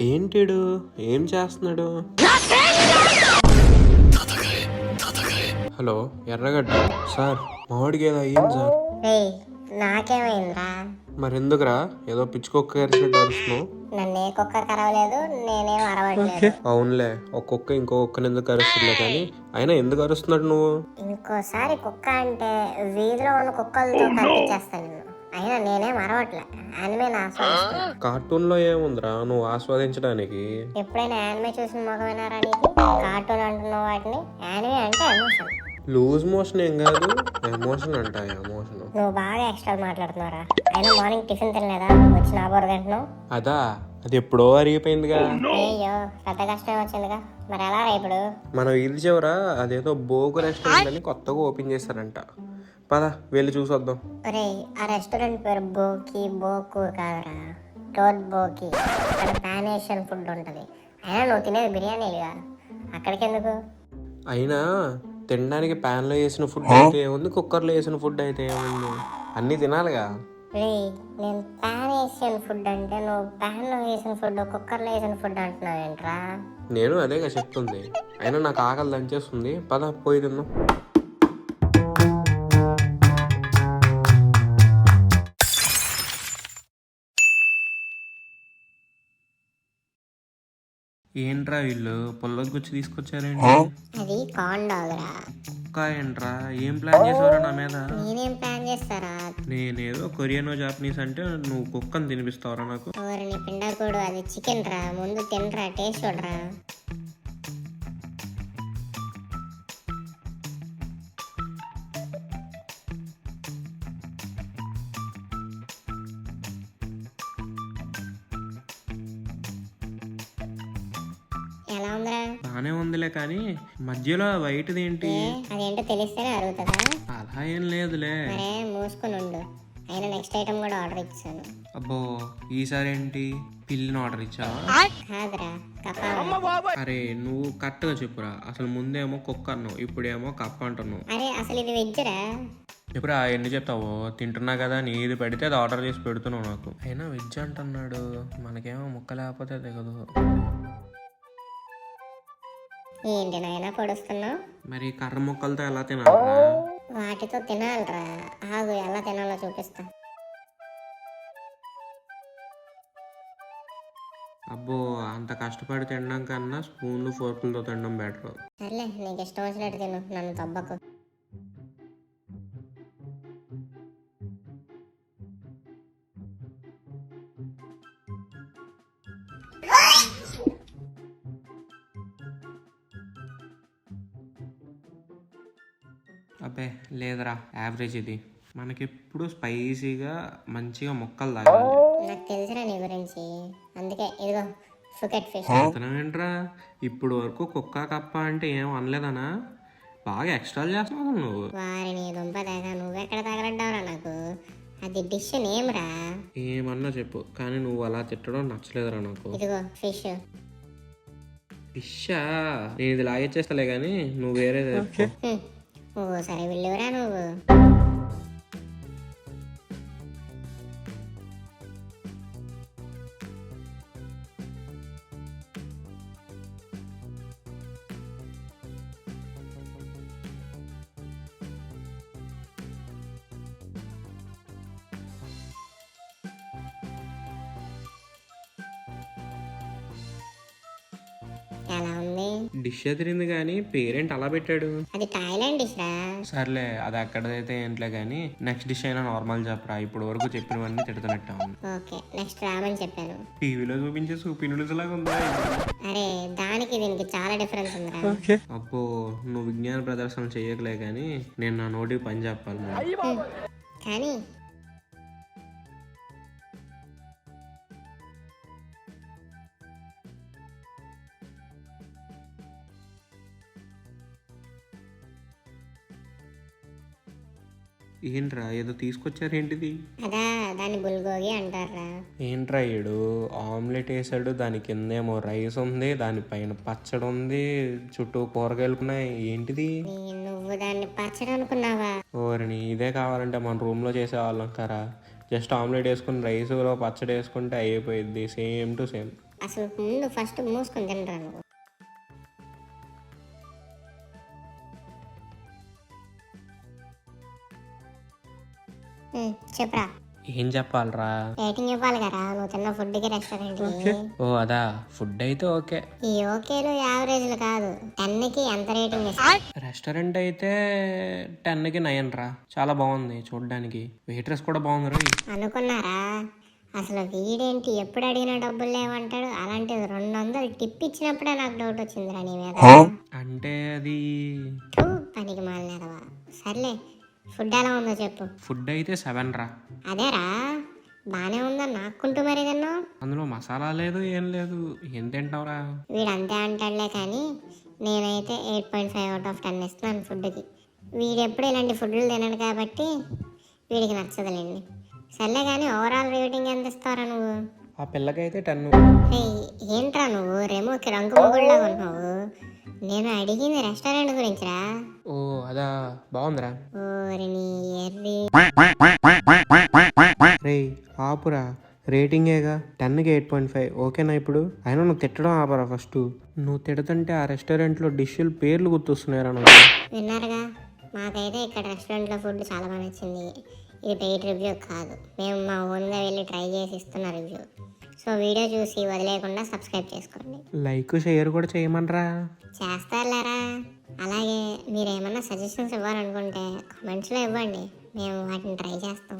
ఏంటిడు ఏం చేస్తున్నాడు? హలో ఎర్రగడ్డ సార్, మామిడికి ఏదో అయ్యింది సార్. ఏయ్, నాకేమైందిరా? మరెందుకురా ఏదో పిచ్చుకొక్క కరిచినట్టు అరుస్తున్నావు? నన్ను ఏ కుక్క కరవలేదు, నేనేం అరవట్లేదు. అవునులే, ఒక్కొక్క ఇంకో కుక్కని ఎందుకు అరుస్తుందిలే కానీ అయినా ఎందుకు అరుస్తున్నాడు నువ్వు? ఇంకోసారి కుక్క అంటే వీధిలో ఉన్న కుక్కలతో కనిపించేస్తాను నేను. అయినా నేనేం అరవట్లే, యానిమే ఆస్వాదిస్తున్నా. కార్టూన్లో ఏముందిరా నువ్వు ఆస్వాదించడానికి? ఎప్పుడైనా యానిమే చూసిన మొగమేనారా నీకు? కార్టూన్ అంటున్న వాటిని యానిమే అంటే ఎమోషన్. లూజ్ మోషన్ ఏం కాదు, ఎమోషన్ అంట. ఎమోషన్ నువ్వు బాగా ఎక్స్ట్రా మాట్లాడుతున్నారా? అయినా మార్నింగ్ టిఫిన్ తినలేదా? వచ్చి నా బోర్ తింటున్నావు. అదా, అది ఎప్పుడో అరిగిపోయిందిగా. అయ్యో, పెద్ద కష్టం వచ్చిందిగా. మరి ఎలా ఇప్పుడు? మన వీధి చివర అదేదో బోకు రెస్టారెంట్ అని కొత్తగా ఓపెన్ చేశారంట. పద వెళ్ళి చూసొద్దాం. ఒరే, ఆ రెస్టారెంట్ పేరు బోకు కాదురా, టోట్ బోకి. అక్కడ పాన్ ఏషియన్ ఫుడ్ ఉంటుంది. అయినా నువ్వు తినేది బిర్యానీలుగా, అక్కడికి ఎందుకు? అయినా తినడానికి ప్యాన్లో వేసిన ఫుడ్ అయితే ఏముంది, కుక్కర్లో వేసిన ఫుడ్ అయితే ఏముంది, అన్నీ తినాలిగా. రే, నేను పాన్ ఏషియన్ ఫుడ్ అంటే నువ్వు ప్యాన్లో వేసిన ఫుడ్, కుక్కర్లో వేసిన ఫుడ్ అంటున్నావు ఏంట్రా? నేను అదేగా చెప్తుంది. అయినా నాకు ఆకలి దంచేస్తుంది, పద పోయి తిందాం. ఏంట్రా వీళ్ళు పొల్లోకి వచ్చి తీసుకొచ్చారేంటి? అది కార్న్ డాగ్ రా. కుక్క ఏంట్రా, ఏం ప్లాన్ చేసావురా నా మీద? నేనేం ప్లాన్ చేస్తారా? నేనేదో కొరియనో జాపనీస్ అంటే నువ్వు కుక్కని తినిపిస్తావురా నాకు? నీ పిండాకోడు, అది చికెన్ రా. ముందు తినరా, టేస్ట్ చూడరా. ఎలా ఉందిరా? బానే ఉందిలే కానీ మధ్యలో వైట్ది ఏంటి? అదేంటో తెలిస్తేనే అడుగుతుందా? అలా ఏం లేదులే. మరే మూసుకొని ఉండు. అయినా నెక్స్ట్ ఐటమ్ కూడా ఆర్డర్ ఇచ్చాను. అబ్బో, ఈసారి ఏంటి పిల్లిని ఆర్డర్ ఇచ్చావా? కాదురా, కప్ప. అరే నువ్వు కరెక్ట్గా చెప్పురా. అసలు ముందేమో కుక్క అన్నావు, ఇప్పుడేమో కప్ప అంటున్నావు. అరే అసలు ఇది వెజ్ రా. చెప్పురా, ఎన్ని చెప్తావు? తింటున్నా కదా, నీది పెడితే అది ఆర్డర్ చేసి పెడుతున్నావు నాకు. అయినా వెజ్ అంటున్నాడు, మనకేమో ముక్క లేకపోతే తెగదు. ఏంటి నాయనా పొడుస్తున్నావు? మరి కర్ర ముక్కలతో ఎలా తినాలరా? వాటితో తినాలిరా. ఆగు, ఎలా తినాలో చూపిస్తా. అబ్బో, అంత కష్టపడి తినడం కన్నా స్పూన్లు ఫోర్కులతో తినడం బెటర్. సర్లే, నీకు ఇష్టం వచ్చినట్టు తిను, నన్ను తబ్బకు. అబ్బే లేదురా, యావరేజ్ ఇది. మనకెప్పుడు స్పైసీగా మంచిగా ముక్కలు తాగాలి. నాకు తెలిసిన నీ గురించి, అందుకే ఇదిగో ఫుకెట్ ఫిష్. ఏంట్రా, ఇప్పుడు వరకు కుక్క కప్ప అంటే ఏం అనలేదనా? బాగా ఎక్స్ట్రా చేస్తున్నావు నువ్వు. వారిని దుంప దాకా నువ్వెక్కడ తగలడ్డావురా నాకు? అది డిష్ నేమ్ రా. ఏమన్నా చెప్పు, కానీ నువ్వు అలా తిట్టడం నచ్చలేదురా నాకు. ఇదిగో ఫిష్. ఫిషా? నేను ఇది లాగేచ్చేస్తలే కానీ నువ్వు వేరే ఓ సరే వెళ్ళివరా నువ్వు. ఎలా ఉంది? డిష్ ఎదిరింది కానీ పేరెంట్ అలా పెట్టాడు. అది థాయిలాండ్ డిష్ రా. సర్లే, అది అక్కడైతే ఏంట్లే కానీ నెక్స్ట్ డిష్ అయినా నార్మల్ చెప్పరా. ఇప్పుడు వరకు చెప్పినవన్నీ తిడుతున్నట్టు ఉంది. ఓకే, నెక్స్ట్ రామని చెప్పాను. టీవీలో చూపించే సూపీ నూడిల్స్ లాగా ఉందా? అరే దానికి దీనికి చాలా డిఫరెన్స్ ఉందిరా. అబ్బో, నువ్వు విజ్ఞాన ప్రదర్శన చేయకలే కానీ నేను నా నోటికి పని చెప్పాలి. కానీ ఏంట్రా ఏదో తీసుకొచ్చారు, ఏంటిది? అదా, దాన్ని బుల్గోగి అంటారా. ఏంట్రా ఏడు ఆమ్లెట్ వేసాడు, దాని కిందేమో రైస్ ఉంది, దానిపైన పచ్చడి ఉంది, చుట్టూ కూరగాయలు ఉన్నాయి. ఏంటిది? నువ్వు దాన్ని పచ్చడి అనుకున్నావా? ఓరిని, ఇదే కావాలంటే మన రూమ్లో చేసేవాళ్ళం కరా. జస్ట్ ఆమ్లెట్ వేసుకుని రైస్లో పచ్చడి వేసుకుంటే అయిపోయింది, సేమ్ టు సేమ్. అసలు ముందు ఫస్ట్ మూసుకొని తినరా నువ్వు. చెప్పరా. ఏం చెప్పాలరా? రేటింగ్ ఇవ్వాలి కదా నువ్వు తిన్న ఫుడ్కి రెస్టారెంట్కి. ఓ అదా, ఫుడ్ అయితే ఓకే. ఈ ఓకేలు యావరేజ్లు కాదు, 10కి ఎంత రేటింగ్ ఇస్తావు? రెస్టారెంట్ అయితే 10కి 9 రా. చాలా బాగుంది చూడడానికి, వెయిట్రెస్ కూడా బాగుంది రోయ్. అనుకున్నారా? అసలు వీడేంటి ఎప్పుడు అడిగినా డబ్బులు లేవంటాడు, అలాంటిది 200 టిప్ ఇచ్చినప్పుడే నాకు డౌట్ వచ్చిందిరా నీ మీద. అంటే అది థూ, పనికి మాలినదవా. సర్లే, ఫుడ్ ఎలా ఉందో చెప్పు. ఫుడ్ అయితే 7 రా. అదేరా బానే ఉందా నాకుంటూ మరి తిన్నావు. అందులో మసాలా లేదు ఏం లేదు, ఏం తింటావురా? వీడు అంతే అంటాడులే కానీ నేనైతే 8.5 అవుట్ ఆఫ్ 10 ఇస్తున్నాను ఫుడ్కి. వీడు ఎప్పుడు ఇలాంటి ఫుడ్లు తినడు కాబట్టి వీడికి నచ్చదులేండి. సర్లే కానీ ఓవరాల్ రేటింగ్ ఎంత ఇస్తావురా నువ్వు? ఆ పిల్లకైతే 10. ఏయ్, ఏంట్రా నువ్వు రెమోకి రంగు మొగుళ్ళగా ఉన్నావు? నేను అడిగింది రెస్టారెంట్ గురించిరా. ఓ అదా, బాగుందిరా. ఓరి నీ ఎర్రి. రే ఆపురా, రేటింగేగా. 10కి 8.5 ఓకేనా ఇప్పుడు? అయినా నువ్వు తిట్టడం ఆపరా ఫస్ట్. నువ్వు తిడుతుంటే ఆ రెస్టారెంట్లో డిష్లు పేర్లు గుర్తొస్తున్నాయిరా నువ్వు. విన్నారుగా, మాకైతే ఇక్కడ రెస్టారెంట్లో ఫుడ్ చాలా బాగా నచ్చింది. ఇది పెయిడ్ రివ్యూ కాదు, మేము మా ఓన్గా వెళ్ళి ట్రై చేసి ఇస్తున్న రివ్యూ. సో వీడియో చూసి వదిలేకుండా సబ్స్క్రైబ్ చేసుకోండి. లైక్ షేర్ కూడా చేయమనరా. చేస్తారులేరా. అలాగే మీరు ఏమన్నా సజెషన్స్ ఇవ్వాలనుకుంటే కామెంట్స్లో ఇవ్వండి, మేము వాటిని ట్రై చేస్తాం.